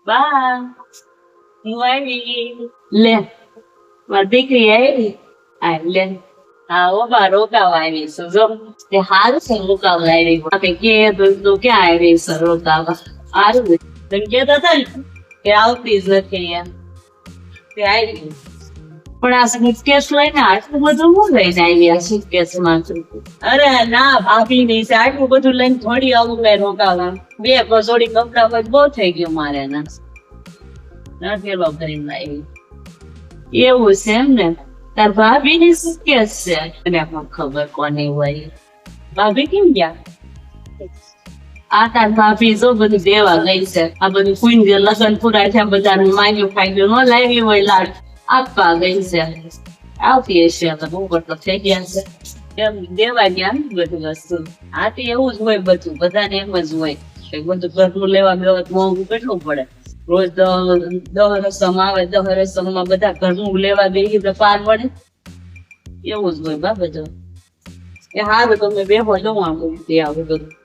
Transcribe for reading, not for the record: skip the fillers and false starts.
બા હું આવી લે મારી દીકરી આવી આ લે હા ઓ બા રોકાવા આવી છું જો તે હારું છે રોકાવા આવી આપે કે તું ક્યાં આવી છે રોકાવા હારું ને તમે કહેતા હતા ને કે આવતી જ નથી એમ તે આવી પણ આ સુટકેસ લઈને આટલું બધું હું લઈને આવી આ સુટકેસ માં અરે ના ભાભી નહીં છે આટલું બધું લઈને થોડી આવું કઈ રોકાવા બે જોડી કપડા હોય બહુ થઈ ગયું મારે ના નથી લો કરીને લાવી એવું છે એમ ને તાર ભાભી ની સુટકેસ છે અને આપણને ખબર કોની હોય ભાભી કેમ ગયા આ તાર ભાભી જો બધું દેવા ગઈ છે આ બધું કુઈન જે લગન પૂરા થયા બધાને માંગ્યું ફાગ્યું ન લાવી હોય લાડ આપવા ગઈ છે આવતી હશે તો બહુ બધું થઈ ગયા છે એમ દેવા ગયા ને બધું વસ્તુ આ તો એવું જ હોય બધું બધાને એમ જ હોય કે બધું ઘરનું લેવા ગયો મોંઘું કેટલું પડે રોજ 10 રસમ આવે 10 રસમમાં બધા ઘરનું લેવા ગઈ તો પાર પડે એવું જ હોય બા બધું એ હારું તમે બેહો જવું આવું બધું